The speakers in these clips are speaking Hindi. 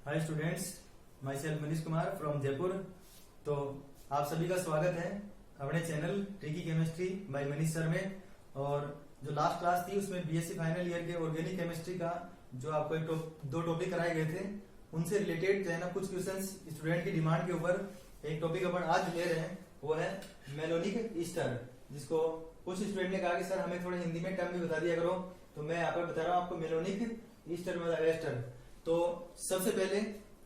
Hi students, my self Manish Kumar from Jaipur. तो आप सभी का स्वागत है अपने channel tricky chemistry bye Manish sir में। और जो लास्ट क्लास थी उसमें बीएससी फाइनल ईयर के ऑर्गेनिक केमिस्ट्री का जो आपको दो टॉपिक कराए गए थे, उनसे रिलेटेड जो है ना कुछ क्वेश्चंस स्टूडेंट की डिमांड के ऊपर एक टॉपिक अपन आज ले रहे हैं, वो है मेलोनिक ईस्टर, जिसको कुछ स्टूडेंट ने कहा कि सर हमें थोड़े हिंदी में टर्म भी बता दिया करो। तो मैं यहाँ पर बता रहा हूँ आपको मेलोनिक ईस्टर मतलब एस्टर। तो सबसे पहले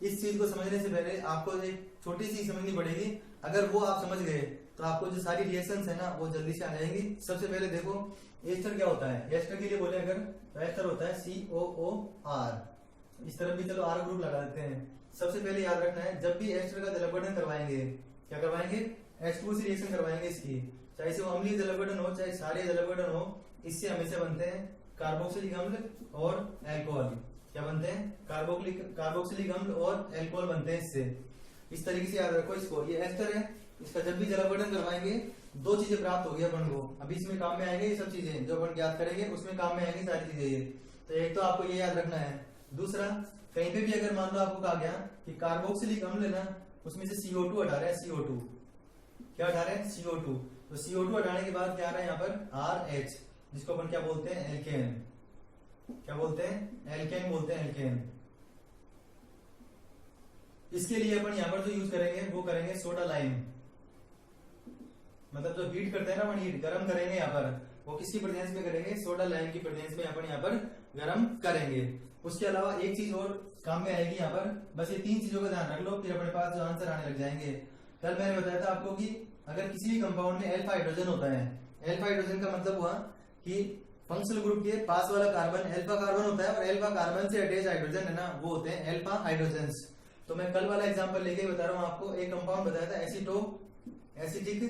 इस चीज को समझने से पहले आपको एक छोटी सी समझनी पड़ेगी। अगर वो आप समझ गए तो आपको जो सारी रिएक्शंस है ना वो जल्दी से आ जाएंगी। सबसे पहले देखो एस्टर क्या होता है। एस्टर के लिए बोले अगर तो एस्टर होता है COOR। इस तरफ भी चलो R ग्रुप लगा देते हैं। सबसे पहले याद रखना है, जब भी एस्टर का जलवर्धन करवाएंगे, क्या करवाएंगे, H2O से रिएक्शन करवाएंगे इसकी, चाहे से वो अम्लीय जलवर्धन हो चाहे क्षारीय जलवर्धन हो, इससे हमेशा बनते हैं कार्बोक्सिलिक अम्ल और अल्कोहल। क्या बनते हैं, कार्बोक्सिलिक अम्ल और अल्कोहल बनते हैं इससे। इस तरीके से याद रखो इसको। ये एस्टर है, इसका जब भी जलवर्धन करवाएंगे दो चीजें प्राप्त होगी अपन को। अभी इसमें काम में आएंगे ये सब चीजें जो अपन ज्ञात करेंगे, उसमें काम में आएंगी सारी चीजें ये। तो एक तो आपको ये याद रखना है। दूसरा, कहीं पे भी अगर मान लो आपको कहा गया कि कार्बोक्सिलिक अम्ल है ना, उसमें से CO2 हटा रहे हैं। CO2 क्या हटा रहे हैं, CO2। तो CO2 हटाने के बाद क्या आ रहा है यहाँ पर RH, जिसको अपन क्या बोलते हैं, एल्केन। क्या बोलते हैं, एल्केन बोलते हैं, एल्केन। इसके लिए अपन यहाँ पर जो यूज करेंगे वो करेंगे सोडा लाइम। मतलब जो हीट करते हैं ना अपन, हीट गर्म करेंगे यहाँ पर, वो किसकी प्रेजेंस में करेंगे, सोडा लाइम की प्रेजेंस में अपन यहाँ पर गर्म करेंगे। उसके अलावा एक चीज और काम में आएगी यहाँ पर, बस ये तीन चीजों का ध्यान रख लो, फिर अपने पास जो आंसर आने लग जाएंगे। कल मैंने बताया था आपको कि अगर किसी भी कंपाउंड में अल्फा हाइड्रोजन होता है, अल्फा हाइड्रोजन का मतलब हुआ कि फंक्शनल ग्रुप के पास वाला कार्बन अल्फा कार्बन होता है और अल्फा कार्बन से अटैच हाइड्रोजन है ना, वो होते हैं अल्फा हाइड्रोजन्स। तो मैं कल वाला एग्जांपल लेके बता रहा हूँ आपको। एक कंपाउंड बताया था एसिटिक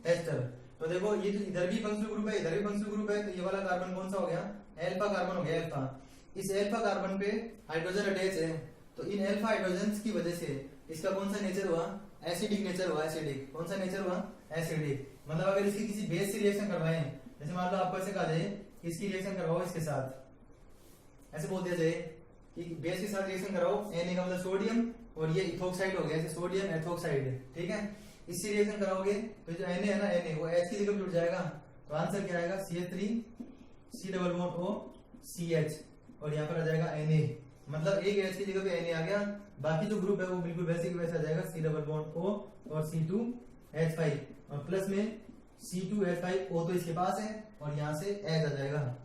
एस्टर। तो देखो ये जो इधर भी फंक्शनल ग्रुप है, इधर भी फंक्शनल ग्रुप है, तो ये वाला कार्बन कौन सा हो गया, अल्फा कार्बन हो गया, अल्फा। इस अल्फा कार्बन पे हाइड्रोजन अटैच है, तो इन अल्फा हाइड्रोजन की वजह से इसका कौन सा नेचर हुआ, एसिडिक नेचर हुआ। एसिडिक कौन सा नेचर हुआ, एसिडिक। मतलब अगर इसकी किसी बेस से रिएक्शन करवाएं, जैसे मान लो आपको ऐसे कहा जाए कि इसकी रिएक्शन करवाओ इसके साथ, ऐसे बोल दिया जाए कि बेस के साथ रिएक्शन कराओ, Na का मतलब सोडियम और ये इथोक्साइड हो गया, ऐसे सोडियम एथोक्साइड, ठीक है। इससे रिएक्शन कराओगे तो जो Na है ना, Na वो H की जगह जुड़ जाएगा। तो आंसर क्या आएगा, CH3COOCH, और यहाँ पर आ जाएगा Na। मतलब एक H की जगह पे Na आ गया, बाकी जो ग्रुप है वो बिल्कुल वैसे की वैसे आ जाएगा, C+O और C2H5, और प्लस में C2H5O तो इसके पास है और यहाँ से H आ जाएगा।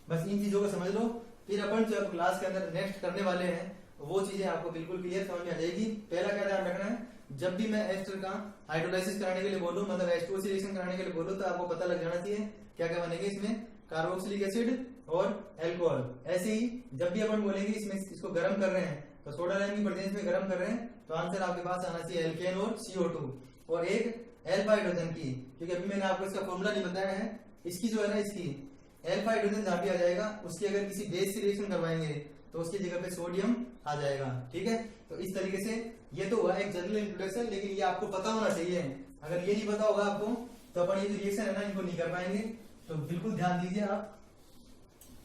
बस इन चीजों को समझ लो, फिर अपन जो क्लास के अंदर नेक्स्ट करने वाले हैं वो चीजें आपको बिल्कुल क्लियर समझ में आ जाएगी। पहला क्या ध्यान रखना है, जब भी मैं एस्टर का हाइड्रोलाइसिस कराने के लिए बोलूं, मतलब H2O से रिएक्शन कराने के लिए बोलूं, तो आपको पता लग जाना चाहिए क्या क्या बनेंगे इसमें, कार्बोक्सिलिक एसिड और अल्कोहल। ऐसे ही जब भी अपन बोलेंगे इसमें इसको गर्म कर रहे हैं, तो सोडा लाइम की प्रेजेंस में गर्म कर रहे हैं, तो आंसर आपके पास आना चाहिए एल्केन और CO2 और एक अल्फा हाइड्रोजन की। क्योंकि अभी मैंने आपको इसका फॉर्मूला नहीं बताया है, इसकी जो है ना, इसकी अल्फा हाइड्रोजन जहां भी आ जाएगा, उसकी अगर किसी बेस से रिएक्शन करवाएंगे तो उसकी जगह पे सोडियम आ जाएगा, ठीक है। तो इस तरीके से ये तो हुआ एक जनरल इंट्रोडक्शन, लेकिन ये आपको पता होना चाहिए। अगर ये नहीं पता होगा आपको तो अपन ये जो रिएक्शन है ना इनको नहीं कर पाएंगे। तो बिल्कुल ध्यान दीजिए आप।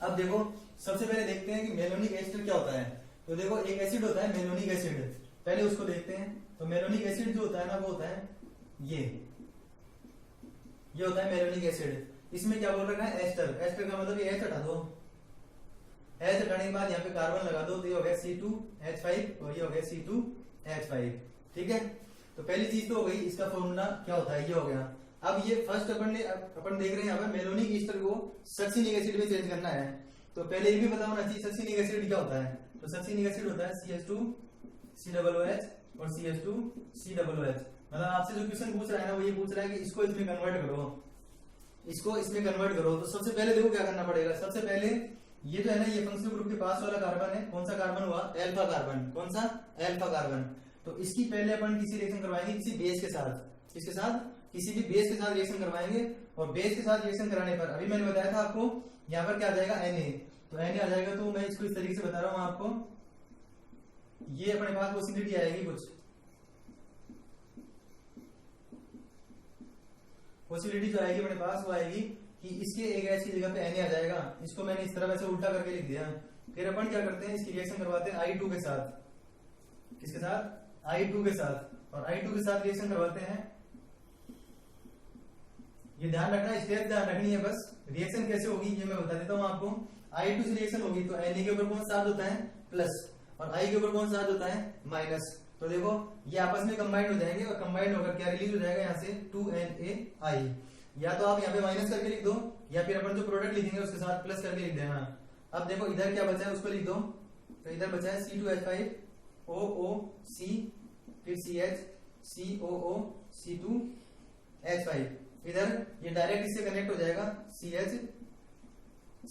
अब देखो सबसे पहले देखते हैं कि मेलोनिक एस्टर क्या होता है। तो देखो एक एसिड होता है मेलोनिक एसिड, पहले उसको देखते हैं। तो मेलोनिक एसिड जो होता है ना वो होता है ये होता है मेलोनिक एसिड। इसमें क्या बोल रखा है, एस्टर। एस्टर का मतलब ये H हटा दो, H हटाने के बाद यहाँ पे कार्बन लगा दो, तो ये हो गया C2H5 और ये हो गया C2H5, ठीक है। तो पहली चीज तो हो गई, इसका फॉर्मूला क्या होता है, ये हो गया। अब ये फर्स्ट अपन देख रहे हैं यहाँ पे मेलोनिक ईस्टर को सक्सिनिक एसिड में चेंज करना है। तो पहले ये भी पता होना चाहिए सक्सिनिक एसिड क्या होता है। तो सक्सिनिक एसिड होता है CH2COOH और CH2COOH। मतलब आपसे जो क्वेश्चन पूछ रहा है ना वो ये पूछ रहा है कि इसको इसमें कन्वर्ट करो, इसको इसमें कन्वर्ट करो। तो सबसे पहले देखो क्या करना पड़ेगा। सबसे पहले ये जो है ना, ये फंक्शनल ग्रुप के पास वाला कार्बन है, कौन सा कार्बन हुआ, अल्फा कार्बन। कौन सा, अल्फा कार्बन। तो इसकी पहले अपन किसी रिएक्शन करवाएंगे किसी बेस के साथ, किसके साथ, किसी भी बेस के साथ रिएक्शन करवाएंगे। और बेस के साथ रिएक्शन कराने पर अभी मैंने बताया था आपको यहाँ पर क्या आ जाएगा, Na। तो Na आ जाएगा। तो मैं इसको इस तरीके से बता रहा हूं आपको, ये अपने पास पॉसिबिलिटी आएगी, कुछ पॉसिबिलिटी जो आएगी अपने पास वो आएगी कि इसके एक H की जगह पे Na आ जाएगा, इसको मैंने इस तरह वैसे उल्टा करके लिख दिया। फिर अपन क्या करते हैं, इसकी रिएक्शन करवाते हैं I2 के साथ। किसके साथ? I2 के साथ। और I2 के साथ रिएक्शन करवाते हैं। ये ध्यान रखना, स्टेप ध्यान रखनी है बस। रिएक्शन कैसे होगी ये मैं बता देता हूँ आपको। I2 से रिएक्शन होगी तो Na के ऊपर कौन सा चार्ज होता है? प्लस, और I के ऊपर कौन सा चार्ज होता है? माइनस। तो देखो ये आपस में कंबाइंड हो जाएंगे, और कंबाइंड होकर क्या रिलीज हो जाएगा यहाँ से? 2NaI। या तो आप यहाँ पे माइनस करके लिख दो, या फिर अपन जो प्रोडक्ट लिखेंगे उसके साथ प्लस करके लिख देना। अब देखो इधर क्या बचा है उसको लिख दो। तो इधर बचा है C2H5OOC, फिर CH, COO, C2H5। इधर ये डायरेक्ट इससे कनेक्ट हो जाएगा, CH,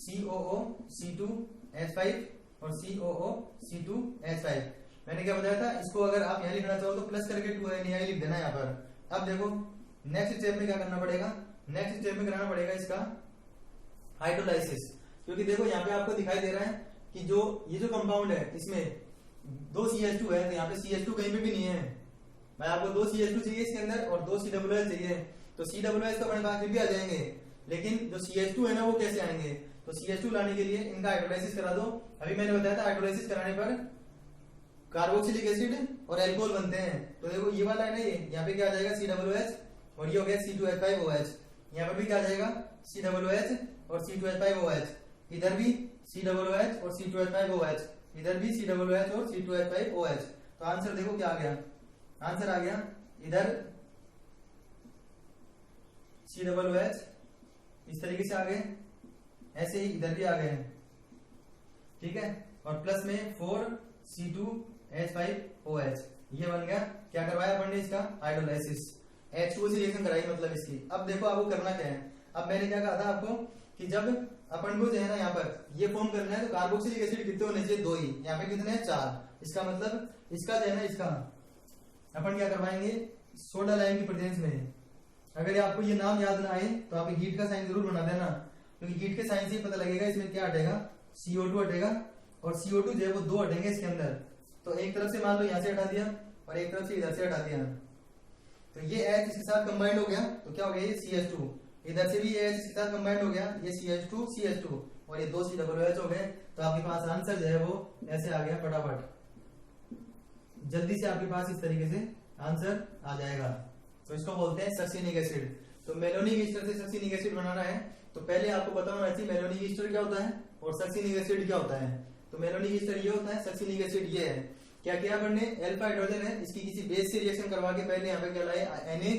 COO, C2H5 और COO, C2H5। मैंने क्या बताया था, इसको अगर आप यहाँ लिखना चाहो तो प्लस करके 2NaI लिख देना यहाँ पर। अब देखो नेक्स्ट स्टेप में क्या करना पड़ेगा? नेक्स्ट स्टेप में कराना पड़ेगा इसका हाइड्रोलाइसिस। क्योंकि देखो यहाँ पे आपको दिखाई दे रहा है कि जो ये जो कंपाउंड है इसमें 2 CH2 है, तो यहाँ पे CH2 कहीं पे भी नहीं है। मैं आपको 2 CH2 चाहिए इसके अंदर और 2 COOH चाहिए, तो COOH तो अपने पास भी आ जाएंगे, लेकिन जो CH2 है ना वो कैसे आएंगे? तो CH2 लाने के लिए इनका हाइड्रोलाइसिस करा दो। अभी मैंने बताया था हाइड्रोलाइसिस कराने पर कार्बोक्सिलिक एसिड और एल्कोहल बनते हैं। तो देखो ये वाला है ना, ये यहाँ पे क्या आ जाएगा? COOH, और ये हो गया C2H5OH। यहाँ पर भी क्या आ जाएगा? COOH और C2H5OH। इधर भी COOH और C2H5OH, इधर भी COOH और C2H5OH। तो आंसर देखो क्या आ गया? आंसर आ गया इधर COOH इस तरीके से आ गए, ऐसे ही इधर भी आ गए, ठीक है। और प्लस में 4C2H5OH, ये बन गया। क्या करवाया अपन ने? इसका हाइड्रोलाइसिस। H2O से रिएक्शन कराई मतलब इसकी। अब देखो आपको करना क्या है। अब मैंने क्या कहा था आपको कि जब अपन को जो है ना यहाँ पर ये फॉर्म करना है तो कार्बोक्सिलिक एसिड कितने होने चाहिए? 2 ही। यहाँ पे कितने हैं? 4। इसका मतलब इसका जो है ना, इसका अपन क्या करवाएंगे? सोडा लाइम की प्रेजेंस में। अगर आपको ये नाम याद ना आए तो आप हीट का साइन जरूर बना देना, क्योंकि हीट के साइन से पता लगेगा इसमें क्या हटेगा। CO2 हटेगा, और CO2 जो है वो 2 हटेंगे इसके अंदर। तो एक तरफ से मान लो यहाँ से हटा दिया और एक तरफ से इधर से हटा दिया, तो ये H इसके साथ कंबाइंड हो गया, तो क्या हो गया? ये CH2। इधर से भी ये H इसके साथ कंबाइंड हो गया, ये CH2 और ये 2 COOH हो गए। तो आपके पास आंसर जो है वो ऐसे आ गया, फटाफट जल्दी से आपके पास इस तरीके से आंसर आ जाएगा। तो इसको बोलते हैं सक्सिनिक एसिड। तो मेलोनिक ईस्टर से सक्सिनिक एसिड बनाना है तो पहले आपको पता होना चाहिए मेलोनिक ईस्टर क्या होता है और सक्सिनिक एसिड क्या होता है। तो मेलोनिक ईस्टर ये होता है, सक्सिनिक एसिड ये है। क्या किया अपन ने? अल्फा हाइड्रोजन है, इसकी किसी बेस से रिएक्शन करवा के पहले यहाँ पे क्या लाए? Na,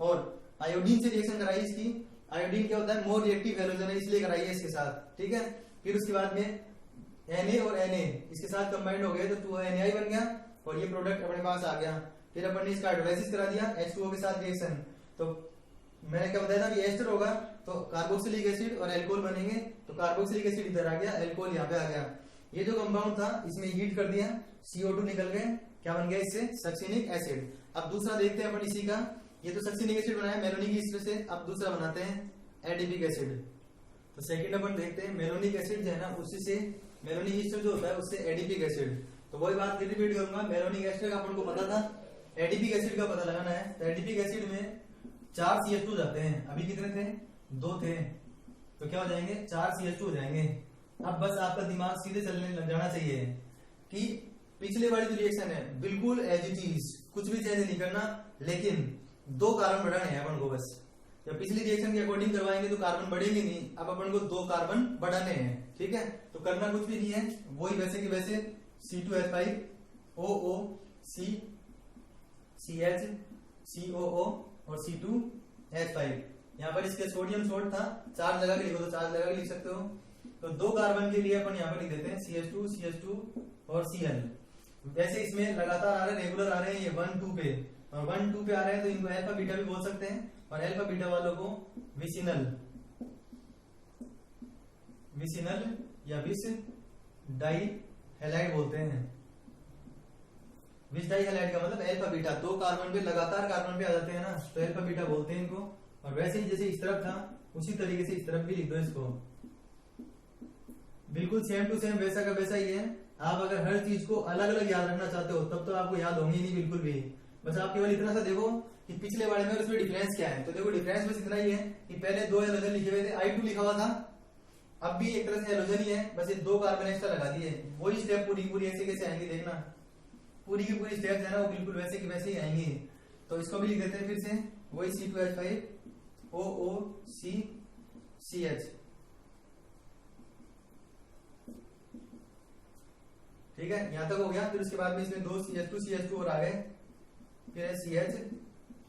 और आयोडीन से रिएक्शन कराई इसकी। आयोडीन क्या होता है? मोर रिएक्टिव हैलोजन है, इसलिए कराई है इसके साथ, ठीक है। फिर उसके बाद में Na और Na इसके साथ कंबाइंड हो गए तो 2NaI बन गया, और ये प्रोडक्ट अपने पास आ गया। फिर अपन ने इसका हाइड्रोलाइसिस करा दिया H2O के साथ रिएक्शन। तो मैंने क्या बताया था कि एस्टर होगा तो कार्बोक्सिलिक एसिड और एल्कोहल बनेंगे, तो कार्बोक्सिलिक एसिड इधर आ गया, एल्कोहल यहाँ पे आ गया। ये जो कंपाउंड था इसमें हीट कर दिया, CO2 निकल गए, क्या बन गया इससे? Succinic acid. अब दूसरा देखते हैं अपन इसी का। ये तो सक्सिनिक एसिड बनाया मेलोनिक एसिड से, अब दूसरा बनाते हैं एडिपिक एसिड। तो सेकंड अपन देखते हैं मेलोनिक एसिड जो है ना, उसी से मेलोनिक एसिड जो होता है उससे एडिपिक एसिड। तो वही बात फिर रिपीट करूंगा, मेलोनिक एसिड का अपन को पता था, एडिपिक एसिड का पता लगाना है। तो एडिपिक एसिड में 4 CH2 जाते हैं, अभी कितने थे? 2 थे, तो क्या हो जाएंगे? 4 CH2 हो जाएंगे। अब बस आपका दिमाग सीधे चलने लग जाना चाहिए कि पिछले वाली जो रिएक्शन है बिल्कुल एज इट इज, कुछ भी चेंज नहीं करना, लेकिन 2 कार्बन बढ़ाने हैं अपन को बस। जब पिछली रिएक्शन के अकॉर्डिंग करवाएंगे तो कार्बन बढ़ेंगे नहीं, अब अपन को 2 कार्बन बढ़ाने हैं, ठीक है। तो करना कुछ भी नहीं है, वही वैसे की वैसे C2H5OOC, CH, COO और C2H5। यहाँ पर इसके सोडियम सोल्ट था, 4 जगह के लिखो तो 4 जगह लिख सकते हो। तो 2 कार्बन के लिए अपन यहाँ पर लिख देते हैं CH2 और Cl। वैसे इसमें लगातार आ रहे हैं, रेगुलर आ रहे हैं ये 1 2 पे, और 1 2 पे आ रहे हैं तो इनको अल्फा बीटा भी बोल सकते हैं, और अल्फा बीटा वालों को विसिनल या विस डाई हैलाइड बोलते हैं। विस डाई हैलाइड का मतलब अल्फा बीटा, 2 कार्बन पे लगातार कार्बन पे आ जाते हैं ना, तो अल्फा बीटा बोलते हैं इनको। और वैसे ही जैसे इस तरफ था उसी तरीके से इस तरफ भी लिख दो इसको, बिल्कुल सेम टू सेम वैसा का वैसा ही है। आप अगर हर चीज को अलग अलग याद रखना चाहते हो तब तो आपको याद होंगी नहीं बिल्कुल भी। बस आप केवल इतना सा देखो कि पिछले वाले में और इसमें डिफरेंस क्या है। तो देखो डिफरेंस बस इतना ही है कि पहले 2 हैलोजन लिखे हुए थे, I2 लिखा हुआ था, अब भी एक तरह से हैलोजन ही है, बस ये 2 कार्बन एक्स्ट्रा लगा दिए। वही स्टेप पूरी पूरी ऐसे कैसे आएंगे देखना, पूरी की पूरी स्टेप्स है ना वो बिल्कुल वैसे की वैसे ही आएंगे। तो इसको भी लिख देते हैं फिर से, वही C2H5OOCCH, ठीक है, यहां तक हो गया। फिर उसके बाद में इसमें 2 CH2 और आ गए, फिर है CH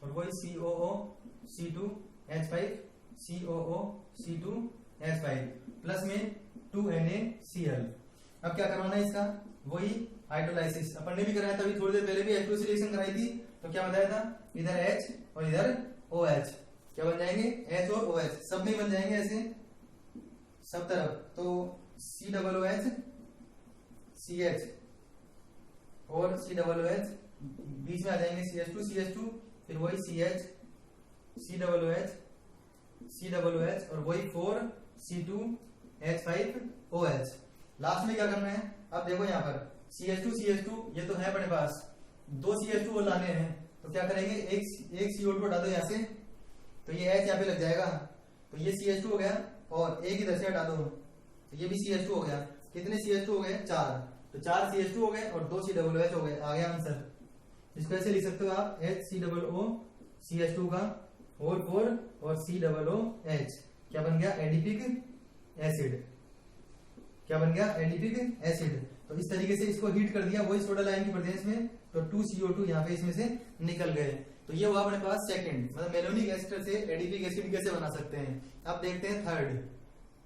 और वही COOC2H5 COOC2H5 प्लस में 2NaCl। अब क्या करवाना है इसका, वही हाइड्रोलाइसिस अपन ने भी कराया था अभी थोड़ी देर पहले भी H2 से रिएक्शन कराई थी। तो क्या बताया था, इधर H और इधर OH, क्या बन जाएंगे H और OH, सब में बन जाएंगे ऐसे सब तरफ। तो COOH CH और COOH बीच में आ जाएंगे CH2 फिर वही CH COOH और वही 4C2H5OH। लास्ट में क्या करना है, अब देखो यहाँ पर CH2 ये तो है अपने पास, 2 CH2 और लाने हैं। तो क्या करेंगे, एक CO2 हटा दो यहाँ से, तो ये H यहाँ पे लग जाएगा, तो ये CH2 हो गया, और एक इधर से हटा दो तो ये भी CH2 हो गया। कितने CH2 हो गए, 4, तो 4 CH2 हो गए और 2 COOH हो गए, आ गया आंसर। इसको ऐसे लिख सकते हो आप HCOOCH2 का और 4 और COOH, क्या बन गया एडिपिक एसिड, क्या बन गया एडिपिक एसिड। तो इस तरीके से इसको हीट कर दिया, वही सोडा लाइन की प्रेजेंस में, तो 2 CO2 यहाँ पे इसमें से निकल गए। तो ये हुआ अपने पास सेकंड, मतलब मेलोनिक एस्टर से एडिपिक एसिड कैसे बना सकते हैं। अब देखते हैं थर्ड,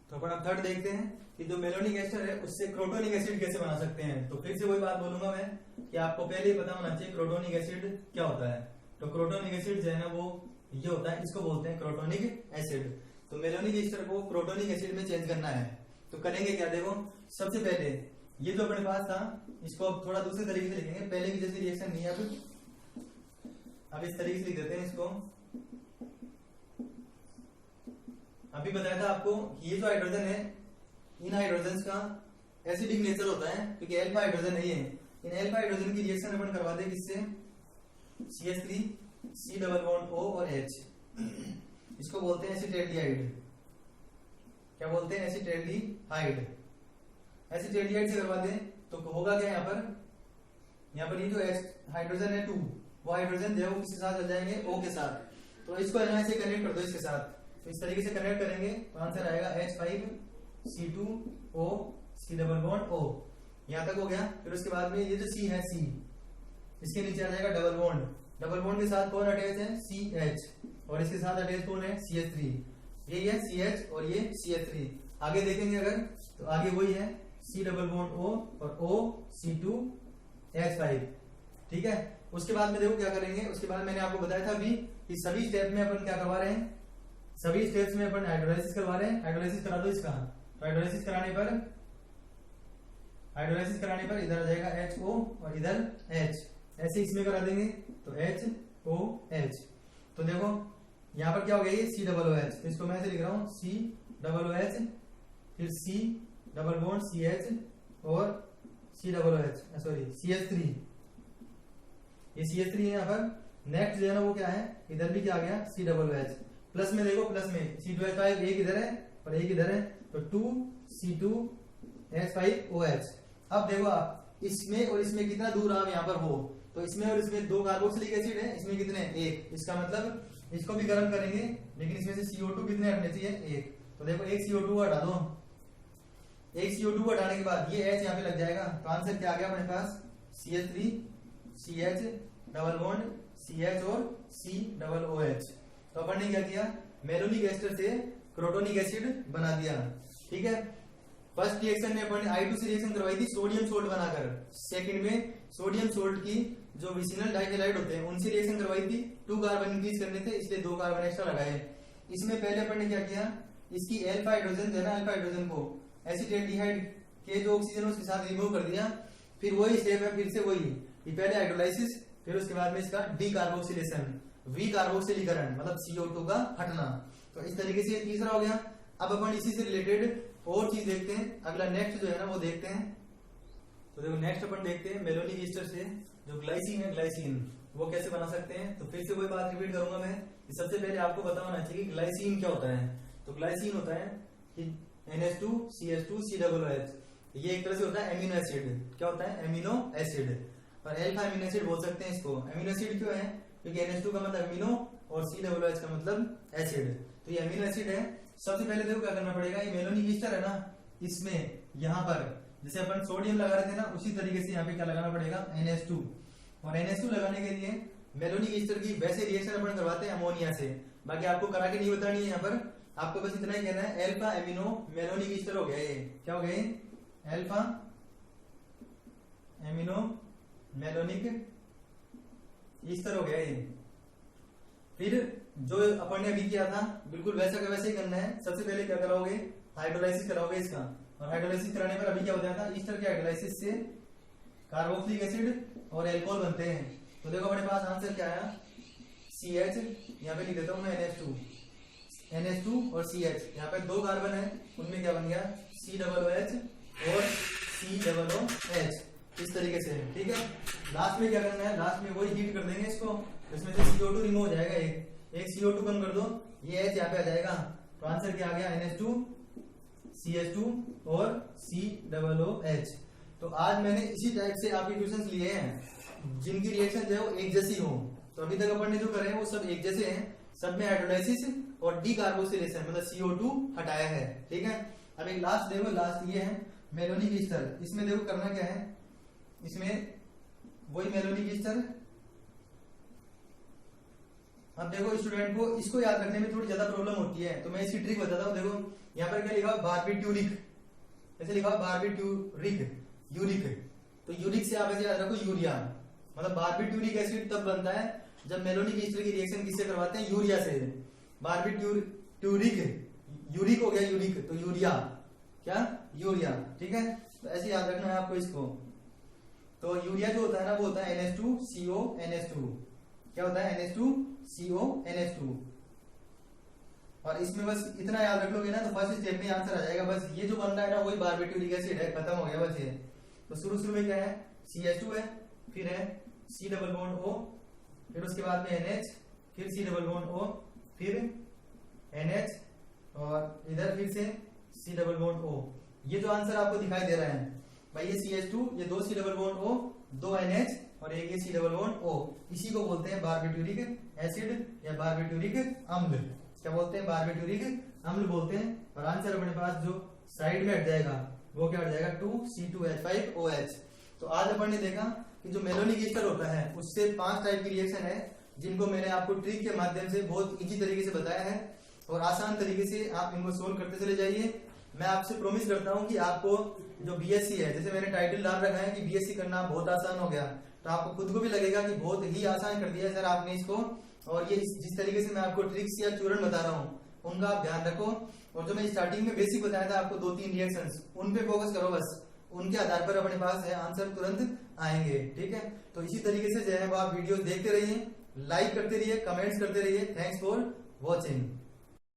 तो अपन अब थर्ड देखते हैं कि जो मेलोनिक एस्टर है उससे क्रोटोनिक एसिड कैसे बना सकते हैं। तो फिर से वही बात बोलूंगा मैं कि आपको पहले ही पता होना चाहिए क्रोटोनिक एसिड क्या होता है। तो क्रोटोनिक एसिड जो है ना वो ये होता है, इसको बोलते हैं क्रोटोनिक एसिड। तो मेलोनिक एस्टर को क्रोटोनिक एसिड में चेंज करना है, तो करेंगे क्या, देखो सबसे पहले ये जो अपने पास था इसको अब थोड़ा दूसरे तरीके से लिखेंगे, पहले की जैसी रिएक्शन नहीं है, अब इस तरीके से लिख देते हैं इसको। अभी बताया था आपको ये जो हाइड्रोजन है, इन हाइड्रोजन का एसिडिक नेचर होता है क्योंकि अल्फा हाइड्रोजन नहीं है। इन अल्फा हाइड्रोजन की रिएक्शन अपन करवा दे किससे, CH3 C+O और H, इसको बोलते हैं एसिटेल्डिहाइड। क्या बोलते हैं, एसिटेल्डिहाइड। एसिटेल्डिहाइड से करवा दें तो होगा क्या, यहाँ पर ये जो हाइड्रोजन है 2, वो हाइड्रोजन जो है वो किसके साथ चल जाएंगे, O के साथ। तो इसको है ना ऐसे कनेक्ट कर दो इसके साथ, तो इस तरीके से कनेक्ट करेंगे तो आंसर आएगा H5C2O C+O। यहां तक हो गया। फिर उसके बाद में ये जो C है, C इसके नीचे आ जाएगा डबल बॉन्ड के साथ कौन अटैच है, CH, और इसके साथ अटैच कौन है, CH3। ये है CH और ये CH3। आगे देखेंगे अगर तो आगे वही है C+O और OC2H5, ठीक है। उसके बाद में देखो क्या करेंगे, उसके बाद मैंने आपको बताया था अभी कि सभी स्टेप में अपन क्या करवा रहे हैं, सभी स्टेप्स में अपन हाइड्रोलाइसिस करवा रहे हैं। हाइड्रोलाइसिस करा दो इसका, तो हाइड्रोलाइसिस कराने पर इधर आ जाएगा HO और इधर H, ऐसे इसमें करा देंगे तो HOH। तो देखो यहाँ पर क्या हो गया, ये COOH, तो इसको मैं ऐसे लिख रहा हूँ COOH, फिर CH और CH3, ये CH3 है यहाँ पर। नेक्स्ट जो है ना वो क्या है, इधर भी क्या आ गया COOH, प्लस में देखो, प्लस में C2H5 एक इधर है और एक इधर है, तो 2C2H5OH। अब देखो आप इसमें और इसमें कितना दूर आप यहाँ पर हो, तो इसमें और इसमें 2 कार्बोक्सिलिक एसिड है, इसमें कितने, 1। इसका मतलब इसको भी गर्म करेंगे, लेकिन इसमें से CO2 कितने हटने चाहिए, 1। तो देखो एक CO2 हटा दो, एक CO2 हटाने के बाद ये H यहाँ पे लग जाएगा, तो आंसर क्या आ गया अपने पास, CH3 CH double bond CH और COOH। तो अपन ने क्या किया, मेलोनिक एस्टर से क्रोटोनिक एसिड बना दिया, ठीक है। फर्स्ट रिएक्शन में अपन ने I2 से रिएक्शन करवाई थी सोडियम सोल्ट बनाकर, सेकंड में सोडियम सोल्ट की जो विसिनल डाइहैलाइड होते हैं उनसे रिएक्शन करवाई थी, 2 कार्बन इंक्रीज करने थे इसलिए 2 कार्बन एक्स्ट्रा लगाए। इसमें पहले अपन ने क्या किया, इसकी अल्फा हाइड्रोजन है ना, अल्फा हाइड्रोजन को एसिटेल्डिहाइड के जो ऑक्सीजन उसके साथ रिमूव कर दिया। फिर वही स्टेप है, फिर से वही, पहले हाइड्रोलाइसिस, फिर उसके बाद में इसका डीकार्बोक्सिलेशन, विकार्बोक्सिलीकरण, मतलब CO2 का हटना। तो इस तरीके से तीसरा हो गया। अब अपन इसी से रिलेटेड और चीज देखते हैं, अगला नेक्स्ट जो है ना वो देखते हैं। तो देखो नेक्स्ट अपन देखते हैं मेलोनिक एस्टर से जो ग्लाइसिन है, ग्लाइसिन वो कैसे बना सकते हैं। तो फिर से वही बात रिपीट करूंगा मैं कि सबसे पहले आपको पता होना चाहिए कि ग्लाइसिन क्या होता है। तो ग्लाइसिन होता है कि NH2CH2COOH, ये एक तरह से होता है एमिनो एसिड। क्या होता है? Amino acid. और अल्फा एमिनो एसिड बोल सकते हैं इसको। एमिनो एसिड क्यों है? क्योंकि NH2 का मतलब एमिनो और COOH का मतलब एसिड। तो ये एमिनो एसिड है। सबसे पहले देखो क्या करना पड़ेगा, ये मेलोनिक ईस्टर है ना, इसमें यहाँ पर जैसे अपन सोडियम लगा रहे थे ना, उसी तरीके से यहाँ पे क्या लगाना पड़ेगा? NH2। और NH2 लगाने के लिए मेलोनिक ईस्टर की वैसे रिएक्शन अपन करवाते हैं अमोनिया से। बाकी आपको करा के नहीं बतानी है यहाँ पर, आपको बस इतना ही कहना है अल्फा एमिनो मेलोनिक ईस्टर हो गया। ये क्या हो गया? अल्फा एमिनो मेलोनिक ईस्टर हो गया ये। फिर जो अपन ने अभी किया था बिल्कुल वैसा का वैसे ही करना है। सबसे पहले क्या कराओगे? हाइड्रोलाइसिस कराओगे इसका। और हाइड्रोलाइसिस कराने पर अभी क्या हो जाता है? ईस्टर के हाइड्रोलाइसिस से कार्बोक्सिलिक एसिड और एल्कोहल बनते हैं। तो देखो अपने पास आंसर क्या आया? CH, यहाँ पे लिख देता हूं मैं NH2 और CH, यहाँ पे 2 कार्बन है, उनमें क्या बन गया? COOH और COOH, इस तरीके से। ठीक है, लास्ट में क्या करना है? लास्ट में वही हीट कर देंगे इसको, इसमें से CO2 रिमूव हो जाएगा। एक CO2 कम कर दो, ये H यहाँ पे आ जाएगा। तो आंसर क्या आ गया? NH2 CH2 और COOH। तो आज मैंने इसी टाइप से आपके क्वेश्चंस लिए हैं जिनकी रिएक्शन जो है वो एक जैसी हो। तो अभी तक अपन ने जो करे हैं वो सब एक जैसे हैं, सब में हाइड्रोलाइसिस और डीकार्बोक्सिलेशन मतलब CO2 हटाया है। ठीक है, अब एक लास्ट देखो, लास्ट ये है मेलोनिक ईस्टर। इसमें देखो करना क्या है, इसमें वही मेलोनिक ईस्टर। अब देखो स्टूडेंट को इसको याद रखने में थोड़ी ज्यादा प्रॉब्लम होती है, तो मैं इसकी ट्रिक बताता हूँ। देखो यहाँ पर क्या लिखा हुआ? बारबिट्यूरिक, ऐसे लिखा हुआ बारबिट्यूरिक, यूरिक। तो यूरिक से आप ऐसे याद रखो यूरिया, मतलब बारबिट्यूरिक एसिड तब बनता है जब मेलोनिक ईस्टर की रिएक्शन किससे करवाते हैं? यूरिया से। बारबिट्यूरिक, यूरिक हो गया यूरिक, तो यूरिया क्या? यूरिया। ठीक है, तो ऐसे याद रखना है आपको इसको। तो यूरिया जो होता है ना वो होता है NH2CONH2। क्या होता है? NH2CONH2। और इसमें बस इतना याद रख लोगे ना तो फर्स्ट स्टेप में आंसर आ जाएगा। बस ये जो बन रहा है ना वही बारबिट्यूरिक एसिड है, खत्म हो गया बस ये। तो शुरू में क्या है? CH2 है, फिर है C डबल बॉन्ड O, फिर उसके बाद में NH, फिर C डबल बॉन्ड O, फिर NH और इधर फिर से C डबल बॉन्ड O। ये जो आंसर आपको दिखाई दे रहा है भाई, ये CH2, ये 2 C double bond O, 2 NH और एक ये C डबल बॉन्ड O, इसी को बोलते हैं बारबिट्यूरिक एसिड या बारबिट्यूरिक अम्ल। क्या बोलते हैं? बारबिट्यूरिक अम्ल बोलते हैं। और आंसर अपने पास जो साइड में हट जाएगा वो क्या हट जाएगा? 2C2H5OH। तो आज अपन ने देखा कि जो मेलोनिक ईस्टर होता है उससे 5 टाइप की रिएक्शन है जिनको मैंने आपको ट्रिक के माध्यम से बहुत इजी तरीके से बताया है और आसान तरीके से आप इनको सोल्व करते चले जाइए। मैं आपसे प्रॉमिस करता हूं कि आपको जो BSc है, जैसे मैंने टाइटल डाल रखा है कि BSc करना बहुत आसान हो गया, तो आपको खुद को भी लगेगा कि बहुत ही आसान कर दिया सर आपने इसको। और ये जिस तरीके से मैं आपको ट्रिक्स या चूरण बता रहा हूँ उनका आप ध्यान रखो। और जो मैं स्टार्टिंग में बेसिक बताया था आपको 2-3 रिएक्शंस, उन पे फोकस करो बस, उनके आधार पर अपने पास है आंसर तुरंत आएंगे। ठीक है, तो इसी तरीके से जो है वो आप वीडियो देखते रहिए, लाइक करते रहिए, कमेंट्स करते रहिए। Thanks for watching.